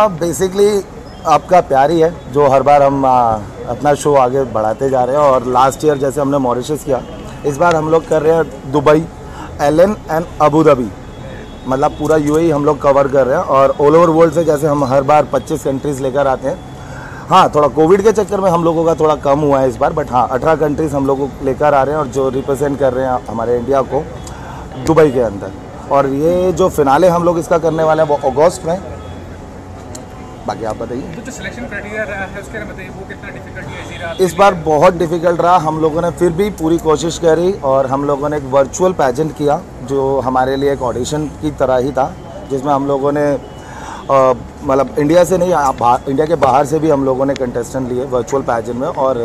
Basically आपका प्यार ही है जो हर बार हम अपना शो आगे बढ़ाते जा रहे हैं। और लास्ट ईयर जैसे हमने मॉरिशस किया, इस बार हम लोग कर रहे हैं Dubai, Al Ain and Abu Dhabi, मतलब पूरा यूएई हम लोग कवर कर रहे हैं। और ऑल ओवर वर्ल्ड से जैसे हम हर बार 25 कंट्रीज़ लेकर आते हैं। हाँ, थोड़ा कोविड के चक्कर में हम लोगों का थोड़ा कम हुआ है इस बार, बट हाँ 18 कंट्रीज़ हम लोग लेकर आ रहे हैं और जो रिप्रेजेंट कर रहे हैं हमारे इंडिया को दुबई के अंदर। और ये जो फिनाले हम लोग इसका करने वाले हैं वो अगस्त में। बाकी आप बताइए। तो जो सिलेक्शन क्राइटेरिया रहा है उसके बारे में बताइए, वो कितना डिफिकल्ट है? इस बार बहुत डिफिकल्ट रहा। हम लोगों ने फिर भी पूरी कोशिश करी और हम लोगों ने एक वर्चुअल पैजेंट किया जो हमारे लिए एक ऑडिशन की तरह ही था, जिसमें हम लोगों ने मतलब इंडिया से नहीं, इंडिया के बाहर से भी हम लोगों ने कंटेस्टेंट लिए वर्चुअल पैजेंट में। और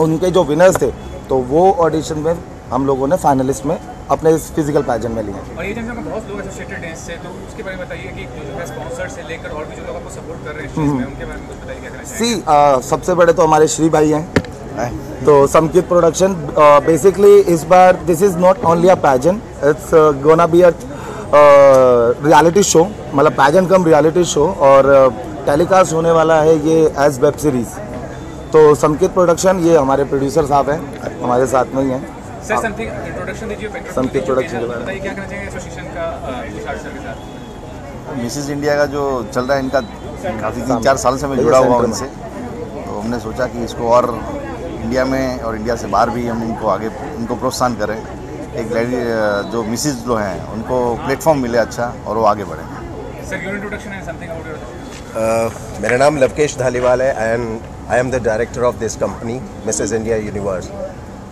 उनके जो विनर्स थे तो वो ऑडिशन में हम लोगों ने फाइनलिस्ट में अपने इस फिजिकल पैजेंट में लिए। और ये जैसे बहुत लोग एसोसिएटेड हैं इससे, तो उसके बारे में बताइए कि जो है स्पॉन्सर से लेकर और भी जो लोग आपको सपोर्ट कर रहे हैं इस चीज़ में, उनके बारे में कुछ बताइए क्या करना चाहिए। सबसे बड़े तो हमारे श्री भाई हैं, तो समकित प्रोडक्शन। बेसिकली इस बार this is not only a pageant, it's gonna be a reality show, मतलब पैजेंट कम रियलिटी शो। और टेलीकास्ट होने वाला है ये एज वेब सीरीज़। तो समकित प्रोडक्शन, ये हमारे प्रोड्यूसर साहब हैं, हमारे साथ में ही हैं। सर समथिंग इंट्रोडक्शन दीजिए, समथिंग प्रोडक्शन के बारे में बताइए क्या करना चाहिए एसोसिएशन का तुषार सर के साथ। मिसेस इंडिया का जो चल रहा है इनका काफ़ी 3-4 साल से मैं जुड़ा हुआ हूँ इनसे, तो हमने सोचा कि इसको और इंडिया में और इंडिया से बाहर भी हम इनको प्रोत्साहन करें। एक लेडी जो मिसेस जो हैं उनको प्लेटफॉर्म मिले अच्छा और वो आगे बढ़ें। सर योर इंट्रोडक्शन है समथिंग अबाउट। मेरा नाम लवकेश धालीवाल है and I am the director of this company Mrs India universe.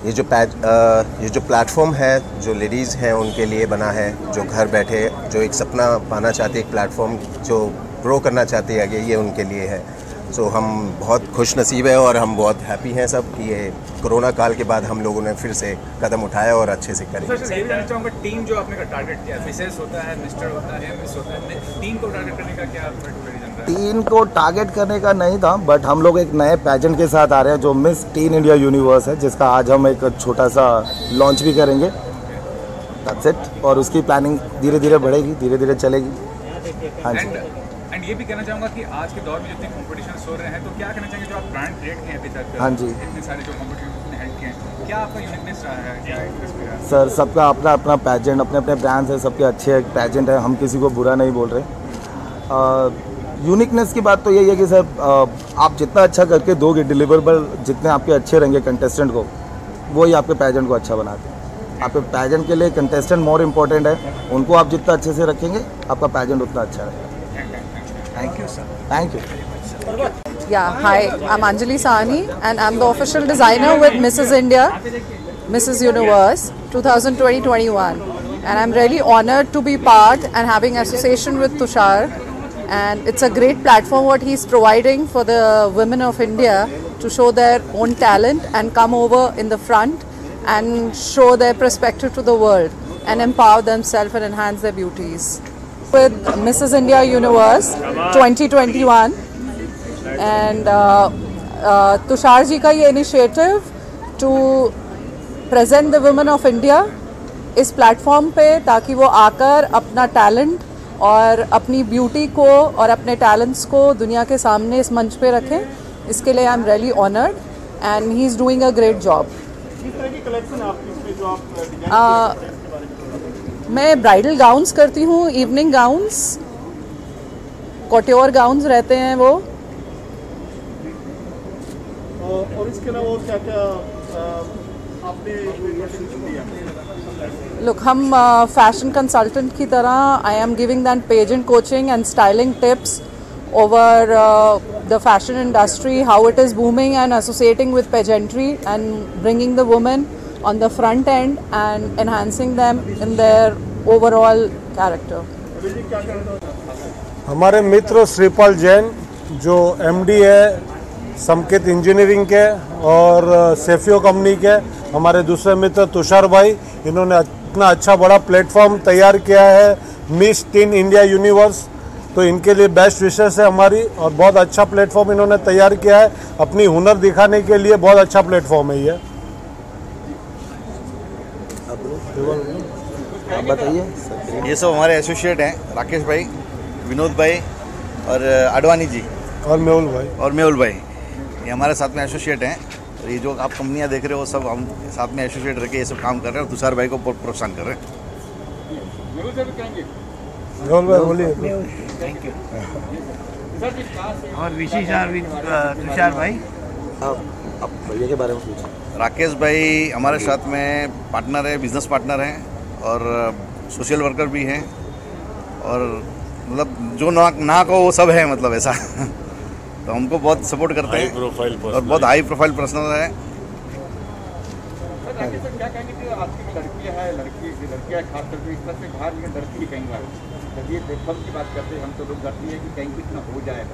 ये जो प्लेटफॉर्म है जो लेडीज़ हैं उनके लिए बना है, जो घर बैठे जो एक सपना पाना चाहती है, एक प्लेटफॉर्म जो ग्रो करना चाहती है आगे, ये उनके लिए है। सो हम बहुत खुश नसीब है और हम बहुत हैप्पी हैं सब कि ये कोरोना काल के बाद हम लोगों ने फिर से कदम उठाया और अच्छे से करेंगे। सर ये भी जानना चाहूँगा, टीम जो आपने टारगेट किया, मिसेस होता है, मिस्टर होता है, मिस होता है, टीम को टारगेट करने का क्या रीजन रहा? टीन को टारगेट करने का नहीं था, बट हम लोग एक नए पैजेंट के साथ आ रहे हैं जो मिस टीन इंडिया यूनिवर्स है, जिसका आज हम एक छोटा सा लॉन्च भी करेंगे। That's it. और उसकी प्लानिंग धीरे धीरे बढ़ेगी, धीरे धीरे चलेगी। हाँ जी। एंड ये भी कहना चाहूँगा कि आज के दौर में जितने कॉम्पिटिशन हो रहे हैं, तो क्या कहना चाहेंगे जो आप ब्रांड क्रिएट किए अभी तक? हाँ जी। इतने सारे जो कॉम्पिटिशन हेल्प किए हैं, क्या आपका यूनिकनेस रहा है? क्या एक्सपीरियंस? सर सबका अपना अपना पैजेंट, अपने अपने ब्रांड्स है, सबके अच्छे पैजेंट है, हम किसी को बुरा नहीं बोल रहे। यूनिकनेस की बात तो यही है कि सर आप जितना अच्छा करके दोगे, डिलीवरेबल जितने आपके अच्छे रहेंगे कंटेस्टेंट को, वही आपके पैजेंट को अच्छा बनाते हैं। आपके पैजेंट के लिए कंटेस्टेंट मोर इम्पोर्टेंट है, उनको आप जितना अच्छे से रखेंगे आपका पैजेंट उतना अच्छा रहेगा। Thank you, sir. Thank you. Yeah, hi, I'm Anjali Sahni and I'm the official designer with Mrs. India, Mrs. Universe 2020-21, and I'm really honored to be part and having association with Tushar, and it's a great platform what he's providing for the women of India to show their own talent and come over in the front and show their perspective to the world and empower themselves and enhance their beauties. With Mrs. India Universe 2021 and Tushar ji का ये initiative to present the women of India इस platform पे, ताकि वो आकर अपना talent और अपनी ब्यूटी को और अपने टैलेंट्स को दुनिया के सामने इस मंच पे रखें। इसके लिए I am really honoured and he is doing a great job. मैं ब्राइडल गाउन्स करती हूँ, इवनिंग गाउन्स, कॉट्योर गाउन्स रहते हैं वो। और इसके अलावा क्या क्या आपने लुक, हम फैशन कंसल्टेंट की तरह I am giving that pageant coaching and styling tips over the fashion industry, how it is booming, and associating with pageantry and bringing the women on the front end and enhancing them in their overall character. हमारे मित्र श्रीपाल जैन जो MD है समकित engineering के और सेफियो company के, हमारे दूसरे मित्र तुषार भाई, इन्होंने इतना अच्छा बड़ा प्लेटफॉर्म तैयार किया है मिस टीन इंडिया यूनिवर्स, तो इनके लिए बेस्ट विशेष है हमारी। और बहुत अच्छा प्लेटफॉर्म इन्होंने तैयार किया है, अपनी हुनर दिखाने के लिए बहुत अच्छा प्लेटफॉर्म है ये। आप बताइए। ये सब हमारे एसोसिएट हैं, राकेश भाई, विनोद भाई, और आडवाणी जी और मेहुल भाई ये हमारे साथ में एसोसिएट हैं। और ये जो आप कंपनियां देख रहे हो सब हम साथ में एसोसिएट रह के ये सब काम कर रहे हैं और तुषार भाई को प्रोत्साहन कर रहे हैं। मेहुल भाई बोलिए। Thank you. और विशेष तुषार भाई अब भैया के बारे में पूछिए। राकेश भाई हमारे साथ में पार्टनर है, बिजनेस पार्टनर हैं और सोशल वर्कर भी हैं और मतलब जो ना को वो सब है, मतलब ऐसा तो हमको बहुत सपोर्ट करते हैं और बहुत हाई प्रोफाइल पर्सनल है। क्या कहेंगे कि आज की लड़कियां हैं, लड़कियां खास करके इस तरह से बाहर निकल डरती है कई बार। जब ये प्लेटफॉर्म की बात करते हैं हम तो लोग डरती है कि कहीं कुछ ना हो जाए।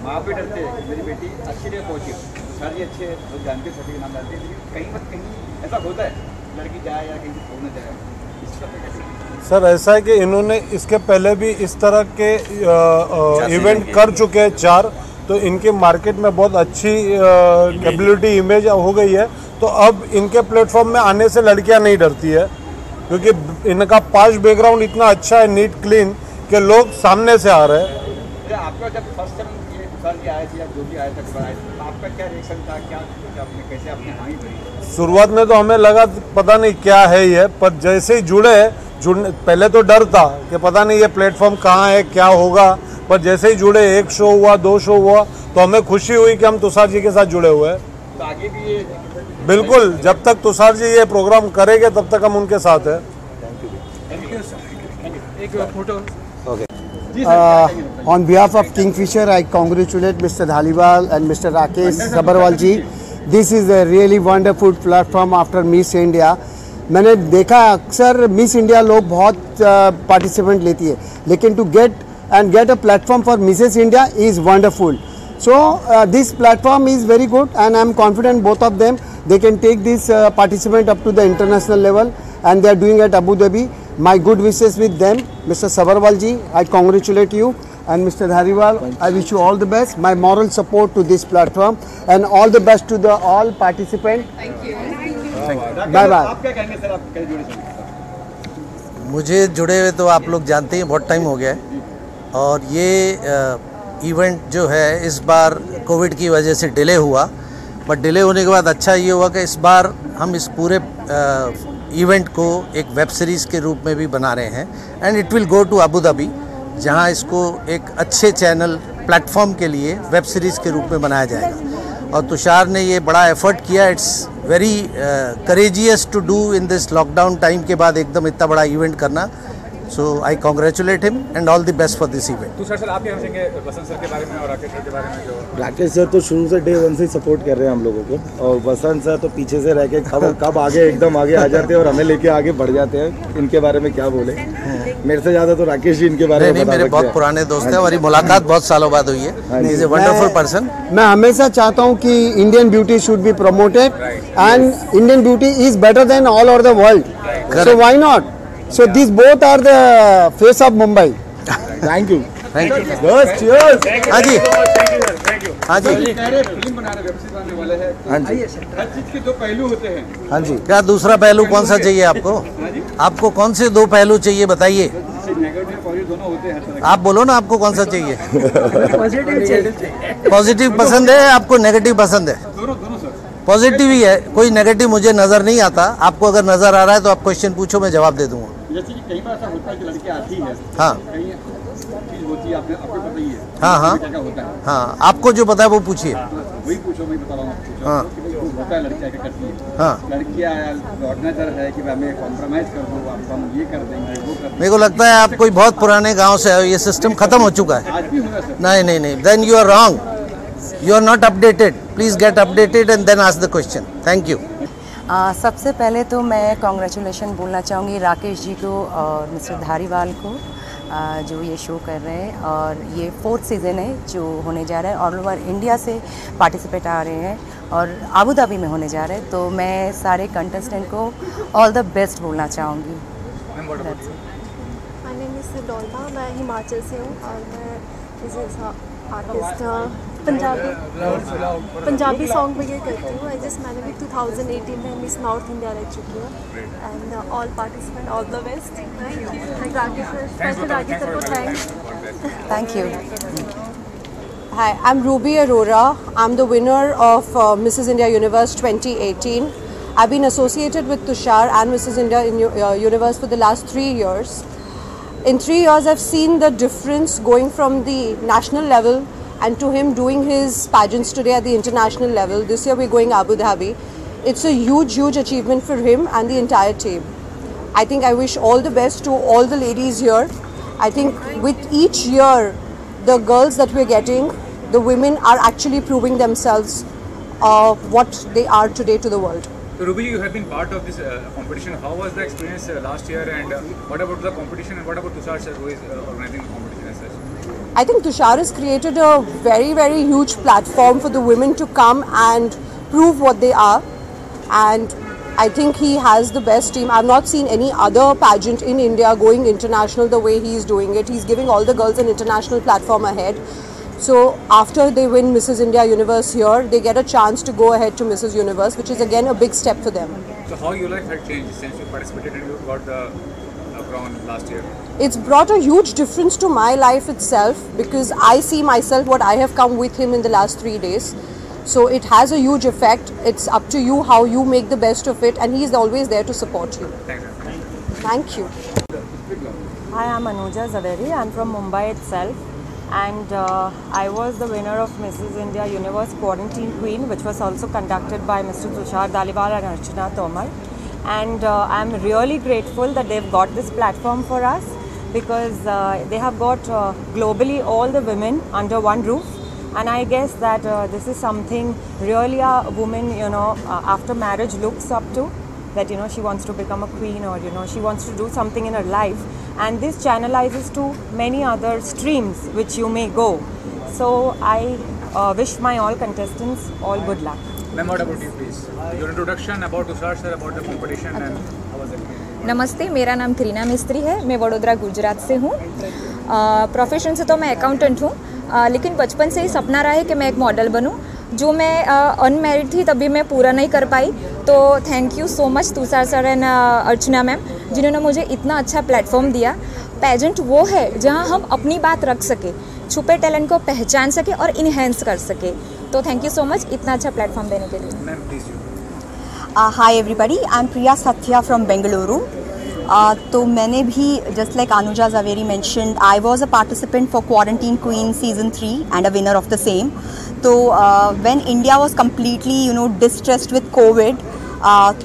माँ भी डरते हैं मेरी बेटी अच्छी जगह पहुँची, सारी अच्छे लोग जानते सभी के नाम जानते हैं, लेकिन कहीं पर कहीं ऐसा होता है लड़की जाए या कहीं हो न जाए। सर ऐसा है कि इन्होंने इसके पहले भी इस तरह के इवेंट कर चुके हैं 4, तो इनके मार्केट में बहुत अच्छी कैपेबिलिटी इमेज हो गई है। तो अब इनके प्लेटफॉर्म में आने से लड़कियां नहीं डरती है क्योंकि इनका पास्ट बैकग्राउंड इतना अच्छा है, नीट क्लीन, कि लोग सामने से आ रहे हैं। आपका जब फर्स्ट टाइम ये तुषार जी आए थे या जो भी आए थे तो आपका क्या रिएक्शन था, क्या आपने कैसे आपने हाँ ही भरी? शुरुआत में तो हमें लगा पता नहीं क्या है ये, पर जैसे ही जुड़ने पहले तो डर था कि पता नहीं ये प्लेटफॉर्म कहाँ है, क्या होगा, पर जैसे ही जुड़े 1 शो हुआ 2 शो हुआ तो हमें खुशी हुई कि हम तुषार जी के साथ जुड़े हुए हैं। तो आगे भी ये बिल्कुल, जब तक तुषार जी ये प्रोग्राम करेंगे तब तक हम उनके साथ हैं। On behalf of Kingfisher, I congratulate Mr. Dhaliwal and Mr. Rakesh Sabharwal ji. This is a really wonderful platform after Miss India. मैंने देखा अक्सर मिस इंडिया लोग बहुत पार्टिसिपेंट लेती है, लेकिन to get a platform for Mrs. India is wonderful. So this platform is very good and I am confident both of them they can take this participant up to the international level and they are doing at Abu Dhabi. My good wishes with them. Mr. Sabharwal ji, I congratulate you, and Mr. Dhaliwal, I wish you all the best. My moral support to this platform and all the best to the all participants. Thank you. Bye bye. आप क्या कहेंगे sir, आप कैसे जुड़े sir? मुझे जुड़े हुए तो आप लोग जानते हैं बहुत टाइम हो गया है, और ये इवेंट जो है इस बार कोविड की वजह से डिले हुआ, बट डिले होने के बाद अच्छा ये हुआ कि इस बार हम इस पूरे इवेंट को एक वेब सीरीज़ के रूप में भी बना रहे हैं and it will go to Abu Dhabi, जहां इसको एक अच्छे चैनल प्लेटफॉर्म के लिए वेब सीरीज़ के रूप में बनाया जाएगा। और तुषार ने ये बड़ा एफर्ट किया, it's very courageous to do in this lockdown time के बाद एकदम इतना बड़ा इवेंट करना। So I congratulate him and all the best for this event. Tushar sir, आप क्या कहेंगे बसंत सर के बारे में और राकेश सर के बारे में? जो राकेश सर तो शुरू से डे 1 से सपोर्ट कर रहे हैं हम लोगों को, और बसंत सर तो पीछे से रह के कब आगे एकदम आगे आ जाते हैं और हमें लेके आगे बढ़ जाते हैं। इनके बारे में क्या बोले, मेरे से ज़्यादा तो राकेश जी इनके बारे में मेरे बहुत पुराने दोस्त हैं, हमारी मुलाकात बहुत सालों बाद हुई है। He is a wonderful person. मैं हमेशा चाहता हूँ कि Indian beauty should be promoted and Indian beauty is better than all over the world, so why not? So these both are the face of Mumbai. Thank you. Best, cheers. हाँ जी, हाँ जी, film बना रहे, web series बनाने वाले हैं। हाँ जी, हर चीज के 2 पहलू होते हैं। हाँ जी। क्या दूसरा पहलू कौन सा चाहिए आपको? आपको कौन से 2 पहलू चाहिए बताइए? नेगेटिव पॉजिटिव दोनों होते हैं। आप बोलो ना, आपको कौन सा चाहिए? पॉजिटिव पसंद है, आपको नेगेटिव पसंद है? दोनों सर। पॉजिटिव ही है, कोई नेगेटिव मुझे नज़र नहीं आता। आपको अगर नज़र आ रहा है तो आप क्वेश्चन पूछो, मैं जवाब दे दूंगा। जैसे कि कई बार ऐसा होता है कि लड़की आती है, हाँ कहीं चीज होती है, आपको पता ही है। हाँ हाँ क्या होता है? हाँ, आपको जो पता है वो पूछिए। वही पूछो, मैं बता रहा हूँ आपको। हाँ होता है, लड़कियाँ क्या करती है? हाँ, लड़कियाँ ऑर्गेनाइजर है कि हमें कॉम्प्रोमाइज कर दो, आप हम ये कर देंगे, वो कर देंगे। मेरे को लगता है आप कोई बहुत पुराने गांव से है, ये सिस्टम खत्म हो चुका है। आज भी होगा सर। नहीं, then you are wrong, you are not updated. Please get updated and then ask the question. Thank you. सबसे पहले तो मैं कॉन्ग्रेचुलेशन बोलना चाहूँगी राकेश जी को और मिस्टर धारीवाल को, जो ये शो कर रहे हैं, और ये 4th सीज़न है जो होने जा रहा है। ऑल ओवर इंडिया से पार्टिसिपेट आ रहे हैं और अबू धाबी में होने जा रहे हैं, तो मैं सारे कंटेस्टेंट को ऑल द बेस्ट बोलना चाहूँगी। माय नेम इज़ डोल्टा, मैं हिमाचल से हूँ और मैं आर्टिस्ट पंजाबी सॉन्ग में ये करती हूँ। मैंने भी 2018 में मिस नॉर्थ इंडिया रह चुकी हूँ and all participant all the best. Rakesh sir को thanks. Thank you. Hi, I'm Ruby Arora. I'm the winner of Mrs. India Universe 2018. I've been associated with Tushar and Mrs. India Universe for the last 3 years. In 3 years, I've seen the difference going from the national level and to him doing his pageants today at the international level. This year we're going Abu Dhabi. It's a huge, huge achievement for him and the entire team. I think I wish all the best to all the ladies here. I think with each year, the girls that we're getting, the women are actually proving themselves what they are today to the world. So Ruby, you have been part of this competition. How was the experience last year, and what about the competition, and what about Tushar sir, who is organizing the competition as such? I think Tushar has created a very, very huge platform for the women to come and prove what they are, and I think he has the best team. I've not seen any other pageant in India going international the way he is doing it. He's giving all the girls an international platform ahead. So after they win Mrs. India Universe here, they get a chance to go ahead to Mrs. Universe, which is again a big step for them. So how your life had changed since you participated and you got the crown last year? It's brought a huge difference to my life itself, because I see myself what I have come with him in the last 3 days. So it has a huge effect. It's up to you how you make the best of it, and he is always there to support you. Thank you. Hi, I'm Anuja Zaveri. I'm from Mumbai itself, and I was the winner of Mrs. India Universe Quarantine Queen, which was also conducted by Mr. Tushar Dhaliwal and Archana Tomar. And I'm really grateful that they've got this platform for us, because they have got globally all the women under one roof. And I guess that this is something really a woman, after marriage looks up to, that, she wants to become a queen, or, she wants to do something in her life. And this channelizes to many other streams which you may go. So I wish my all contestants all good luck. Ma'am, what about you, please? Your introduction about Tushar sir, about the competition, and how was it? नमस्ते, मेरा नाम करीना मिस्त्री है। मैं वडोदरा गुजरात से हूँ। Profession से तो मैं अकाउंटेंट हूँ, लेकिन बचपन से ही सपना रहा है कि मैं एक मॉडल बनूँ, जो मैं अनमैरिड थी तभी मैं पूरा नहीं कर पाई। तो thank you so much Tushar sir and Archana ma'am, जिन्होंने मुझे इतना अच्छा प्लेटफॉर्म दिया। पेजेंट वो है जहाँ हम अपनी बात रख सके, छुपे टैलेंट को पहचान सके और इन्हेंस कर सके। तो थैंक यू सो मच इतना अच्छा प्लेटफॉर्म देने के लिए। Hi everybody, I'm Priya Sathya from Bengaluru. तो मैंने भी just like Anuja Zaveri mentioned, I was a participant for Quarantine Queen Season 3 and a winner of the same. So when India was completely distressed with COVID,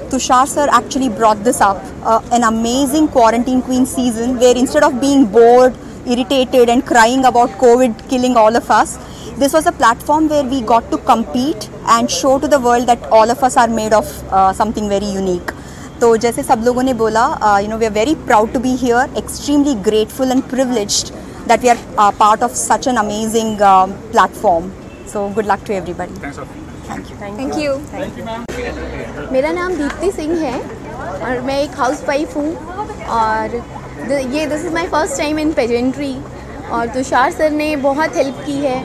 Tushar sir actually brought this up, an amazing Quarantine Queen season where instead of being bored, irritated and crying about COVID killing all of us, this was a platform where we got to compete and show to the world that all of us are made of something very unique. तो जैसे सब लोगों ने बोला, we are very proud to be here, extremely grateful and privileged that we are part of such an amazing platform. So good luck to everybody. Thank you. मेरा नाम दीप्ति सिंह है और मैं एक हाउसवाइफ हूँ, और this is my first time in pageantry. और Tushar sir ने बहुत हेल्प की है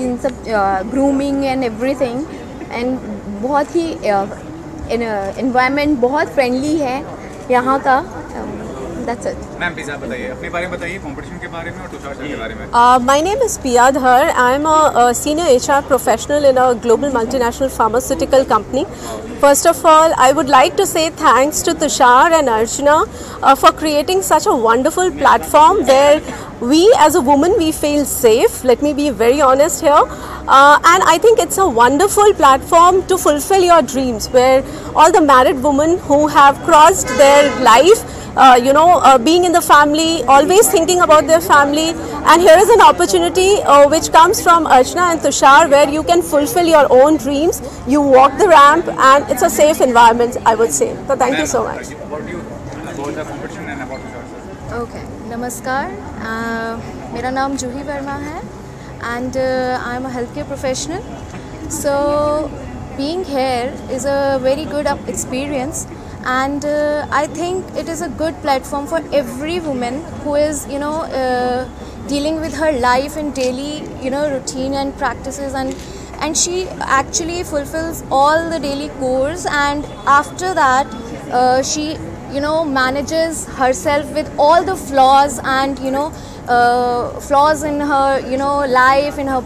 इन सब ग्रूमिंग एंड एवरीथिंग, एंड बहुत ही एनवायरनमेंट बहुत फ्रेंडली है यहाँ का। That's it. मैम प्लीज आप बताइए, अपने बारे में बताइए, कंपटीशन के बारे में और तुषार सर के बारे में। My name is Pia Dhar. I am a senior HR professional in a global multinational pharmaceutical company. First of all, I would like to say thanks to Tushar and Archana for creating such a wonderful platform where we as a woman, we feel safe. Let me be very honest here. And I think it's a wonderful platform to fulfill your dreams, where all the married women who have crossed their life, being in the family, always thinking about their family, and here is an opportunity which comes from Archana and Tushar, where you can fulfill your own dreams. You walk the ramp and it's a safe environment, I would say. So thank you so much. About you, about the competition and about Tushar sir. Okay, नमस्कार, मेरा नाम जूही वर्मा है, and I am a healthcare professional. So being here is a very good experience. And I think it is a good platform for every woman who is, dealing with her life and daily, routine and practices, and she actually fulfills all the daily chores, and after that, she, manages herself with all the flaws and, flaws in her, life, in her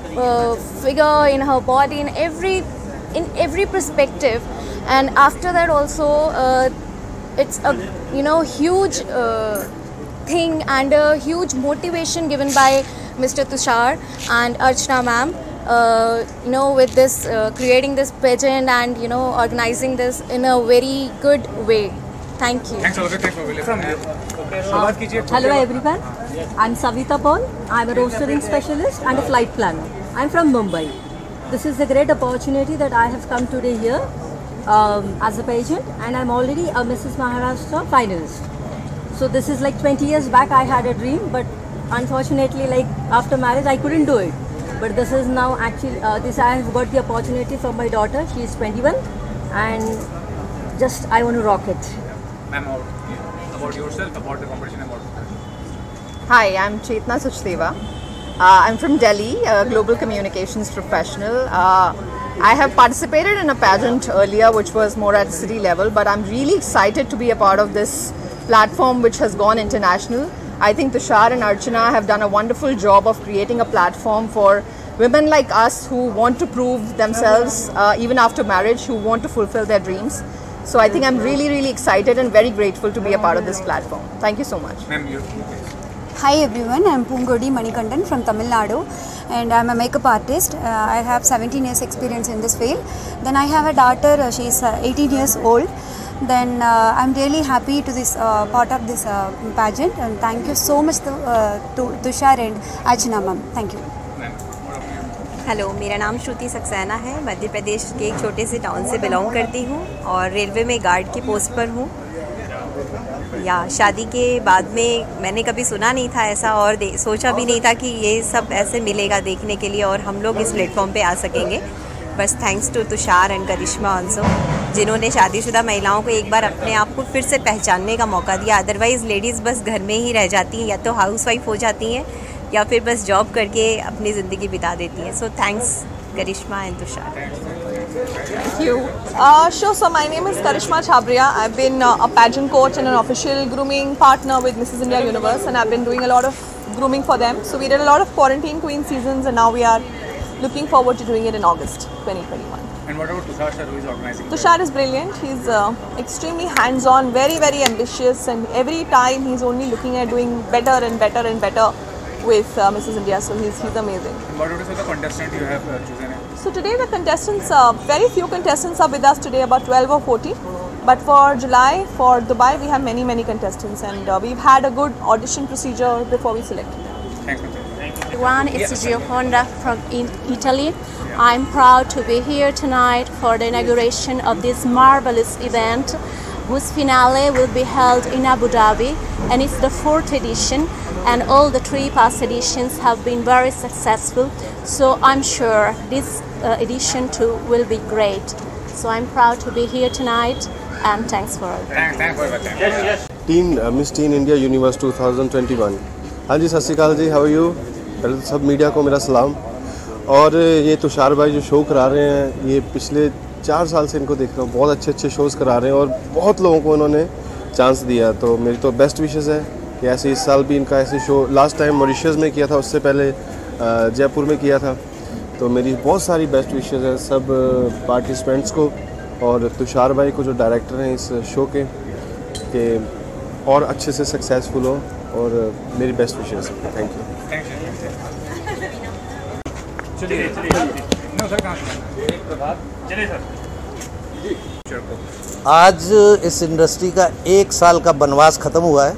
figure, in her body, in every perspective. And after that also, it's a huge thing and a huge motivation given by Mr. Tushar and Archana ma'am. With this creating this pageant and organizing this in a very good way. Thank you. Thanks for from you. Hello everyone. I'm Savita Paul. I'm a rostering specialist and a flight planner. I'm from Mumbai. This is a great opportunity that I have come today here as a pageant, and I'm already a Mrs. Maharashtra finalist. So this is like 20 years back I had a dream, but unfortunately after marriage I couldn't do it. But this is now actually, I have got the opportunity from my daughter. She is 21 and just I want to rock it. Ma'am, about yourself, about the competition, about Hi, I'm Chetna Sachdeva. I'm from Delhi, a global communications professional. I have participated in a pageant earlier which was more at city level, but I'm really excited to be a part of this platform which has gone international. I think Tushar and Archana have done a wonderful job of creating a platform for women like us who want to prove themselves even after marriage, who want to fulfill their dreams. So I think I'm really excited and very grateful to be a part of this platform. Thank you so much. Hi everyone, I'm Pungodi Manikandan from Tamil Nadu, and I'm a makeup artist. I have 17 years experience in this field. Then I have a daughter, she's 18 years old. Then I'm really happy to this part of this pageant, and thank you so much to Tushar and Archana ma'am. Thank you. Hello, मेरा नाम श्रुति सक्सेना है। मध्य प्रदेश के एक छोटे से town से belong करती हूँ और रेलवे में गार्ड की पोस्ट पर हूँ। शादी के बाद में मैंने कभी सुना नहीं था ऐसा और सोचा भी नहीं था कि ये सब ऐसे मिलेगा देखने के लिए और हम लोग इस प्लेटफॉर्म पे आ सकेंगे। बस thanks to Tushar and Karishma also, जिन्होंने शादीशुदा महिलाओं को एक बार अपने आप को फिर से पहचानने का मौका दिया। अदरवाइज़ लेडीज़ बस घर में ही रह जाती हैं, या तो हाउसवाइफ हो जाती हैं या फिर बस जॉब करके अपनी ज़िंदगी बिता देती हैं। So thanks Karishma and Tushar. Thank you. So my name is Karishma Chhabria. I've been a pageant coach and an official grooming partner with Mrs. India Universe, and I've been doing a lot of grooming for them. So we did a lot of quarantine queen seasons, and now we are looking forward to doing it in August 2021. And what about Tushar sir, who is organizing? Tushar is brilliant. He's extremely hands-on, very ambitious, and every time he's only looking at doing better and better and better with Mrs. India. So he's amazing. And what about the contestant you have chosen? So today the contestants, very few contestants are with us today, about 12 or 14. But for July, for Dubai, we have many contestants, and we've had a good audition procedure before we selected them. Thanks. Everyone, it's Gioconda from Italy. I'm proud to be here tonight for the inauguration of this marvelous event, whose finale will be held in Abu Dhabi, and it's the 4th edition, and all the 3 past editions have been very successful. So I'm sure this edition too will be great. So I'm proud to be here tonight, and thanks for all. Thanks for your time. Miss Teen India Universe 2021. हाँ जी, सत श्री अकाल जी, how are you. पहले तो सब media को मेरा सलाम। और ये तुषार भाई जो शो करा रहे हैं, ये पिछले 4 साल से इनको देख रहा हूँ, बहुत अच्छे शोज़ करा रहे हैं और बहुत लोगों को इन्होंने चांस दिया। तो मेरी तो बेस्ट विशेज़ है कि ऐसे इस साल भी इनका ऐसे शो, लास्ट टाइम मॉरिशस में किया था, उससे पहले जयपुर में किया था। तो मेरी बहुत सारी बेस्ट विशेज़ हैं सब पार्टिसिपेंट्स को और तुषार भाई को जो डायरेक्टर हैं इस शो के और अच्छे से सक्सेसफुल हो, और मेरी बेस्ट विशेज़। Thank you. आज इस इंडस्ट्री का 1 साल का बनवास ख़त्म हुआ है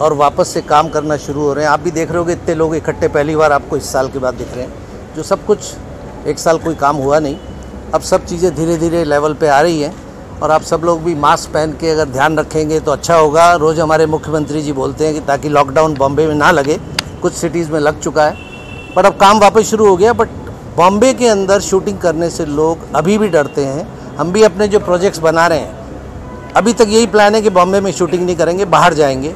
और वापस से काम करना शुरू हो रहे हैं। आप भी देख रहे होगे इतने लोग इकट्ठे पहली बार आपको इस साल के बाद दिख रहे हैं। जो सब कुछ 1 साल कोई काम हुआ नहीं, अब सब चीज़ें धीरे धीरे लेवल पे आ रही हैं और आप सब लोग भी मास्क पहन के अगर ध्यान रखेंगे तो अच्छा होगा। रोज़ हमारे मुख्यमंत्री जी बोलते हैं कि ताकि लॉकडाउन बॉम्बे में ना लगे, कुछ सिटीज़ में लग चुका है पर अब काम वापस शुरू हो गया। बट बॉम्बे के अंदर शूटिंग करने से लोग अभी भी डरते हैं। हम भी अपने जो प्रोजेक्ट्स बना रहे हैं अभी तक यही प्लान है कि बॉम्बे में शूटिंग नहीं करेंगे, बाहर जाएंगे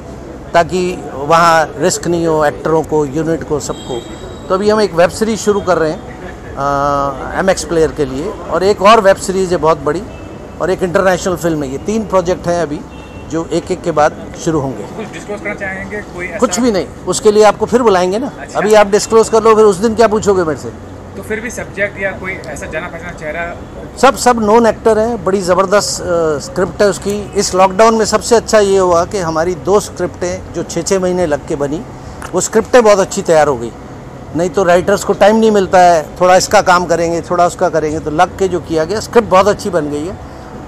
ताकि वहाँ रिस्क नहीं हो एक्टरों को, यूनिट को, सबको। तो अभी हम एक वेब सीरीज़ शुरू कर रहे हैं MX प्लेयर के लिए, और एक और वेब सीरीज़ है बहुत बड़ी, और एक इंटरनेशनल फिल्म है। ये 3 प्रोजेक्ट हैं अभी जो एक एक के बाद शुरू होंगे। कुछ डिस्क्लोज करना चाहेंगे कोई ऐसा? कुछ भी नहीं, उसके लिए आपको फिर बुलाएंगे ना। अच्छा। अभी आप डिस्क्लोज कर लो, फिर उस दिन क्या पूछोगे मेरे से? तो फिर भी सब्जेक्ट या कोई ऐसा जाना पहचाना चेहरा? सब नोन एक्टर हैं, बड़ी ज़बरदस्त स्क्रिप्ट है उसकी। इस लॉकडाउन में सबसे अच्छा ये हुआ कि हमारी 2 स्क्रिप्टें जो 6-6 महीने लग के बनी, वो स्क्रिप्टें बहुत अच्छी तैयार हो गई। नहीं तो राइटर्स को टाइम नहीं मिलता है, थोड़ा इसका काम करेंगे, थोड़ा उसका करेंगे, तो लग के जो किया गया स्क्रिप्ट बहुत अच्छी बन गई है।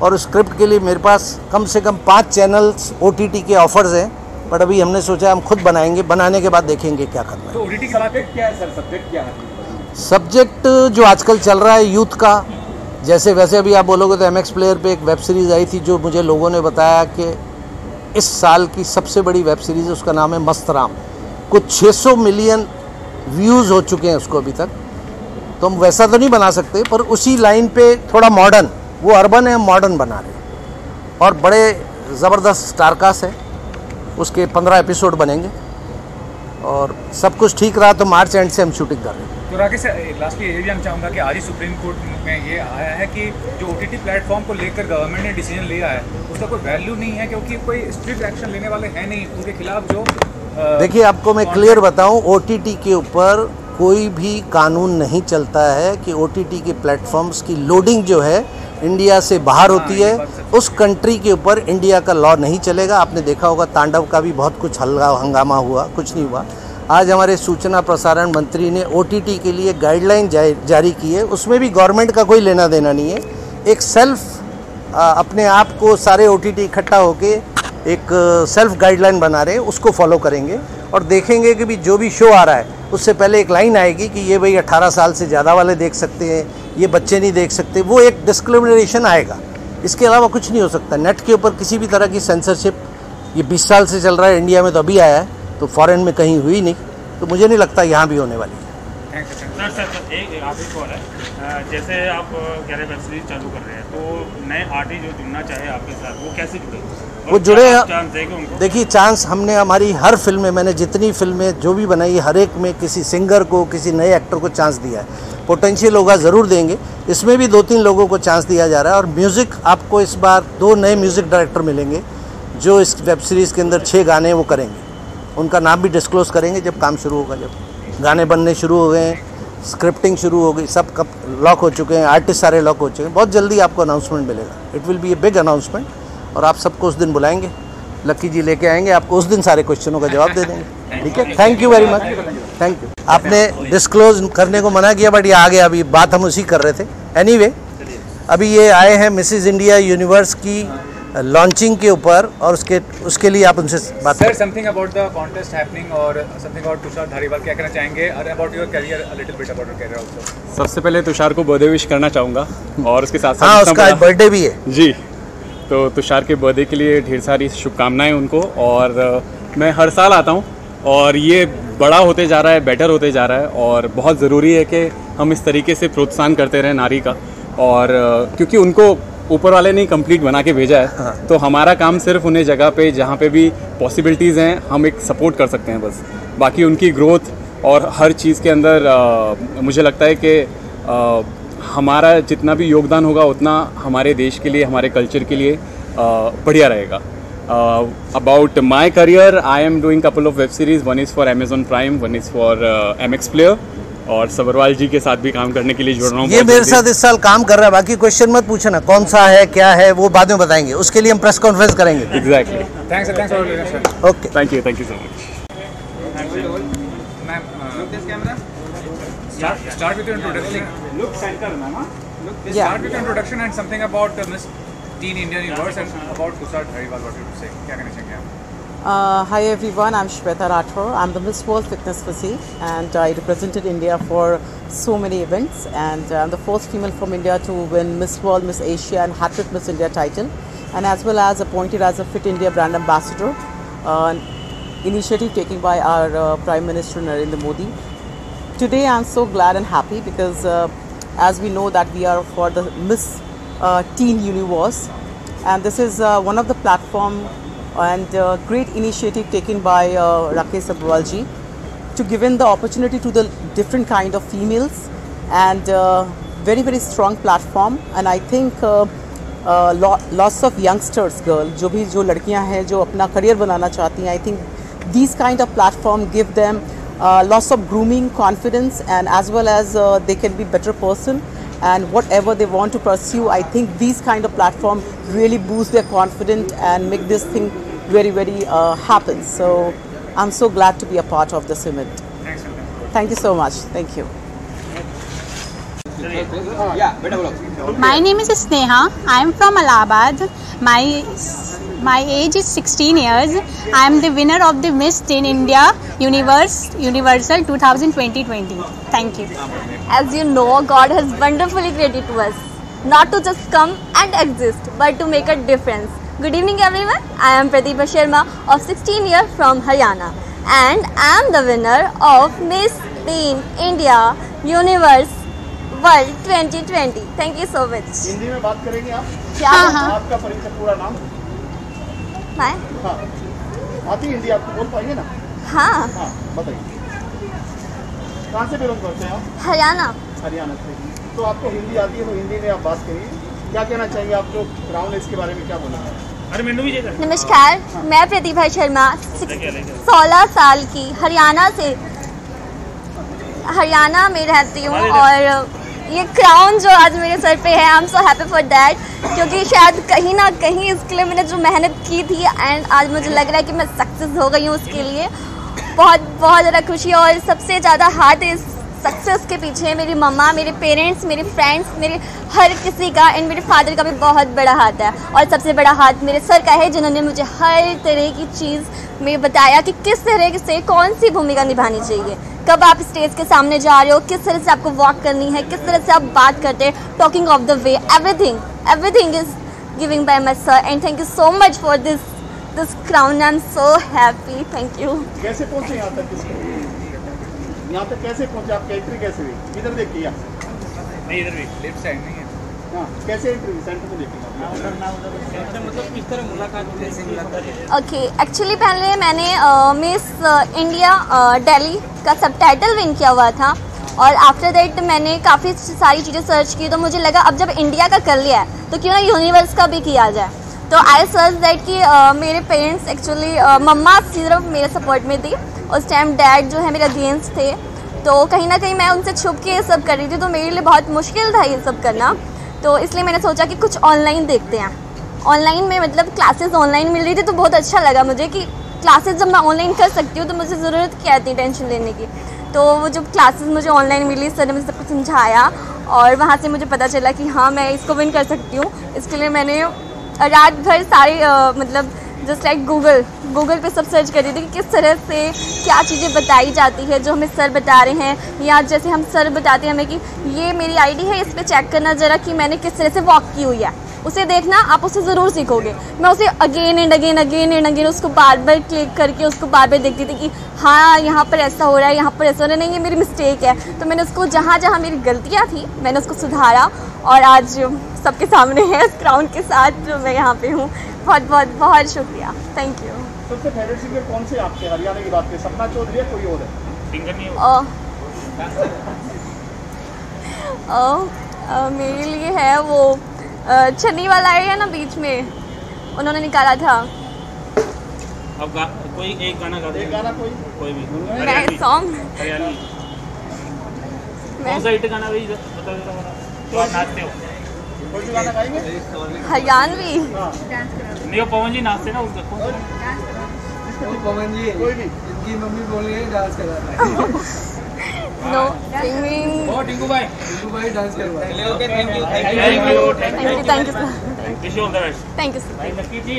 और उस स्क्रिप्ट के लिए मेरे पास कम से कम 5 चैनल्स OTT के ऑफर्स हैं, बट अभी हमने सोचा हम खुद बनाएंगे, बनाने के बाद देखेंगे क्या करना है। तो OTT का सब्जेक्ट क्या है सर? सब्जेक्ट क्या है? सब्जेक्ट जो आजकल चल रहा है यूथ का, जैसे वैसे अभी आप बोलोगे तो MX प्लेयर पे एक वेब सीरीज़ आई थी जो मुझे लोगों ने बताया कि इस साल की सबसे बड़ी वेब सीरीज़ है, उसका नाम है मस्त राम। कुछ 600 मिलियन व्यूज़ हो चुके हैं उसको अभी तक। तो हम वैसा तो नहीं बना सकते, पर उसी लाइन पे थोड़ा मॉडर्न, वो अर्बन है, मॉडर्न बना रहे हैं। और बड़े ज़बरदस्त स्टारकास्ट है, उसके 15 एपिसोड बनेंगे और सब कुछ ठीक रहा तो मार्च एंड से हम शूटिंग कर रहे हैं। तो राकेश सर, लास्ट में ये भी हम चाहूँगा कि आज ही सुप्रीम कोर्ट में ये आया है कि जो OTT प्लेटफॉर्म को लेकर गवर्नमेंट ने डिसीजन लिया है उसका कोई वैल्यू नहीं है, क्योंकि कोई स्ट्रिक्ट एक्शन लेने वाले हैं नहीं उनके खिलाफ। जो देखिए, आपको मैं क्लियर बताऊं, OTT के ऊपर कोई भी कानून नहीं चलता है कि OTT के प्लेटफॉर्म्स की लोडिंग जो है इंडिया से बाहर होती है, उस कंट्री के ऊपर इंडिया का लॉ नहीं चलेगा। आपने देखा होगा तांडव का भी बहुत कुछ हंगामा हुआ, कुछ नहीं हुआ। आज हमारे सूचना प्रसारण मंत्री ने OTT के लिए गाइडलाइन जारी की है, उसमें भी गवर्नमेंट का कोई लेना देना नहीं है। एक सेल्फ अपने आप को सारे OTT इकट्ठा होके एक सेल्फ गाइडलाइन बना रहे हैं, उसको फॉलो करेंगे और देखेंगे कि भी जो भी शो आ रहा है उससे पहले एक लाइन आएगी कि ये भाई 18 साल से ज़्यादा वाले देख सकते हैं, ये बच्चे नहीं देख सकते, वो एक डिस्क्रिमिनेशन आएगा। इसके अलावा कुछ नहीं हो सकता। नेट के ऊपर किसी भी तरह की सेंसरशिप ये 20 साल से चल रहा है, इंडिया में तो अभी आया है, तो फॉरेन में कहीं हुई नहीं, तो मुझे नहीं लगता यहाँ भी होने वाली है। सर एक आर्टिस्ट और है, जैसे आप कह रहे वेब सीरीज चालू कर रहे हैं, तो नए आर्टिस्ट जो जुड़ना चाहे आपके साथ वो कैसे जुड़े? वो जुड़े हैं। देखिए, चांस हमने हमारी हर फिल्म में, मैंने जितनी फिल्में जो भी बनाई, हर एक में किसी सिंगर को, किसी नए एक्टर को चांस दिया है। पोटेंशियल होगा ज़रूर देंगे, इसमें भी 2-3 लोगों को चांस दिया जा रहा है। और म्यूज़िक आपको इस बार 2 नए म्यूज़िक डायरेक्टर मिलेंगे जो इस वेब सीरीज़ के अंदर 6 गाने वो करेंगे। उनका नाम भी डिस्क्लोज़ करेंगे जब काम शुरू होगा, जब गाने बनने शुरू हो गए हैं, स्क्रिप्टिंग शुरू हो गई, सब कब लॉक हो चुके हैं, आर्टिस्ट सारे लॉक हो चुके हैं। बहुत जल्दी आपको अनाउंसमेंट मिलेगा। It will be a big announcement और आप सबको उस दिन बुलाएंगे, लक्की जी लेके आएंगे, आपको उस दिन सारे क्वेश्चनों का जवाब दे देंगे। ठीक है, thank you very much, thank you. आपने डिस्क्लोज करने को मना किया, बट ये आ गया, अभी बात हम उसी कर रहे थे। एनीवे, अभी ये आए हैं मिसेस इंडिया यूनिवर्स की लॉन्चिंग के ऊपर और उसके लिए आप उनसे बात sir, something about the contest happening और समथिंग अबाउट तुषार धारीवाल, क्या कहना चाहेंगे? और about your career, a little bit about your career also. सबसे पहले तुषार को बर्थडे विश करना चाहूँगा और उसके साथ हाँ, उसका आज बर्थडे भी है जी। तो तुषार के बर्थडे के लिए ढेर सारी शुभकामनाएं उनको। और मैं हर साल आता हूँ और ये बड़ा होते जा रहा है, बेटर होते जा रहा है और बहुत ज़रूरी है कि हम इस तरीके से प्रोत्साहन करते रहें नारी का। और क्योंकि उनको ऊपर वाले ने कंप्लीट बना के भेजा है, हाँ। तो हमारा काम सिर्फ उन्हें जगह पे जहाँ पे भी पॉसिबिलिटीज़ हैं हम एक सपोर्ट कर सकते हैं बस। बाकी उनकी ग्रोथ और हर चीज़ के अंदर मुझे लगता है कि हमारा जितना भी योगदान होगा उतना हमारे देश के लिए, हमारे कल्चर के लिए बढ़िया रहेगा। About my career, I am doing couple of web series, one is for Amazon prime, one is for MX player और सबरवाल जी के साथ भी काम करने के लिए जुड़ रहा हूँ। ये मेरे साथ इस साल काम कर रहा है। बाकी क्वेश्चन मत पूछना कौन सा है क्या है, वो बाद में बताएंगे, उसके लिए हम प्रेस कॉन्फ्रेंस करेंगे। Exactly. Thanks sir. Okay, thank you so much. Start with your introduction. Look center, ma'am. Start with your introduction and something about Miss Teen Indian Universe and about Tushar Dhariwal. What you say? क्या कहना चाहेंगे आप? Hi everyone, I'm Shweta Rathore. I'm the Miss World Fitness Physique and I represented India for so many events, and I'm the first female from India to win Miss World, Miss Asia and hat-trick Miss India title, and as well as appointed as a Fit India brand ambassador, initiative taken by our Prime Minister Narendra Modi. Today I'm so glad and happy because as we know that we are for the Miss Teen Universe, and this is one of the platform and great initiative taken by Rakesh Sabharwal ji to given the opportunity to the different kind of females, and very strong platform. And I think lots of youngsters girl जो लड़कियां हैं जो अपना career बनाना चाहती हैं, I think these kind of platform give them lots of grooming, confidence, and as well as they can be better person, and whatever they want to pursue, I think these kind of platform really boost their confidence and make this thing very happen. So I'm so glad to be a part of this event. Thank you so much. Thank you. My name is Sneha. I am from Allahabad. My age is 16 years. I am the winner of the Miss Teen India Universal 2020. Thank you. As you know, God has wonderfully created to us, not to just come and exist, but to make a difference. Good evening, everyone. I am Pratibha Sharma of 16 years from Haryana, and I am the winner of Miss Teen India Universe World 2020. Thank you so much. Hindi में बात करेंगे आप? हाँ। आपका परिचय पूरा नाम? मैं? हाँ। आती हिंदी आपको बोल पाएंगे ना? हाँ। हाँ, बताइए। कहाँ से बिलोंग करते हैं आप? हरियाणा। हरियाणा से। तो आपको हिंदी आती है तो हिंदी में आप बात करिए। क्या कहना चाहिए आप जो क्राउन है इसके बारे में क्या बोलना है? नमस्कार, मैं प्रतिभा शर्मा 16 साल की हरियाणा में रहती हूँ, और ये क्राउन जो आज मेरे सर पे है, आई am so happy for that, क्योंकि शायद कहीं ना कहीं इसके लिए मैंने जो मेहनत की थी एंड आज मुझे लग रहा है कि मैं सक्सेस हो गई हूँ उसके लिए। बहुत ज़्यादा खुशी है, और सबसे ज़्यादा हाथ इस सक्सेस के पीछे मेरी मम्मा, मेरे पेरेंट्स, मेरे फ्रेंड्स, मेरे हर किसी का, एंड मेरे फादर का भी बहुत बड़ा हाथ है, और सबसे बड़ा हाथ मेरे सर का है जिन्होंने मुझे हर तरह की चीज़ में बताया कि किस तरह से कौन सी भूमिका निभानी चाहिए, कब आप स्टेज के सामने जा रहे हो, किस तरह से आपको वॉक करनी है, किस तरह से आप बात करते हैं, talking of the way, everything is giving by my sir, and thank you so much for this crown. I am so happy, thank you. कैसे पहुँचे यहाँ तक? यहाँ पे कैसे पहुँचे आप? एंट्री कैसे हुई? इधर देखिए आप। नहीं, इधर भी लेफ्ट साइड नहीं है। हाँ, कैसे एंट्री हुई? सेंटर में देखिए। मतलब किस तरह मुलाकात हुई? ओके, एक्चुअली पहले मैंने मिस इंडिया दिल्ली का सबटाइटल विन किया हुआ था, और आफ्टर दैट मैंने काफ़ी सारी चीज़ें सर्च की, तो मुझे लगा अब जब इंडिया का कर लिया है तो क्यों ना यूनिवर्स का भी किया जाए। तो आई सर्च दैट कि मेरे पेरेंट्स एक्चुअली मम्मा सिर्फ मेरे सपोर्ट में थी, उस टाइम डैड जो है मेरे अगेंस्ट थे, तो कहीं ना कहीं मैं उनसे छुप के ये सब कर रही थी, तो मेरे लिए बहुत मुश्किल था ये सब करना। तो इसलिए मैंने सोचा कि कुछ ऑनलाइन देखते हैं। ऑनलाइन में मतलब क्लासेस ऑनलाइन मिल रही थी, तो बहुत अच्छा लगा मुझे कि क्लासेस जब मैं ऑनलाइन कर सकती हूँ तो मुझे ज़रूरत क्या थी टेंशन लेने की। तो वो जब क्लासेस मुझे ऑनलाइन मिली, सर ने मुझे सब कुछ समझाया, और वहाँ से मुझे पता चला कि हाँ मैं इसको विन कर सकती हूँ। इसके लिए मैंने रात भर सारे मतलब जस्ट लाइक गूगल पे सब सर्च कर रही थी कि किस तरह से क्या चीज़ें बताई जाती है जो हमें सर बता रहे हैं, या जैसे हम सर बताते हैं हमें कि ये मेरी आईडी है, इस पर चेक करना ज़रा कि मैंने किस तरह से वॉक की हुई है, उसे देखना, आप उसे ज़रूर सीखोगे। मैं उसे अगेन एंड अगेन उसको बार बार क्लिक करके उसको बार बार देखती थी कि हाँ यहाँ पर ऐसा हो रहा है, यहाँ पर ऐसा हो रहा है, नहीं ये मेरी मिस्टेक है। तो मैंने उसको जहाँ जहाँ मेरी गलतियाँ थी मैंने उसको सुधारा, और आज सबके सामने है इस क्राउन के साथ जो मैं यहाँ पे हूँ। बहुत शुक्रिया, थैंक यू। सबसे फेवरेट सिंगर कौन से आपके? हरियाणा की बात करें, सपना चौधरी है, कोई और है? सिंगर नहीं मेरे लिए है वो छन्नी वाला है ना बीच में, उन्होंने निकाला था। अब कोई एक गाना गा दो। एक गाना कोई भी मैं सॉन्ग हरियाणा कौन सा हिट गाना भाई बता दो तो आप नाचते हो? कोई भी गाना गाएंगे? हरियाणवी नहीं, वो पवन जी नाचते ना उसका पवन जी कोई भी इनकी मम्मी बोल रही है डांस करा रहा है। Know singing. ओ टिंकू भाई डांस करवा। Thank you thank you sir. Wish you all the best. Thank you sir. Lucky ji.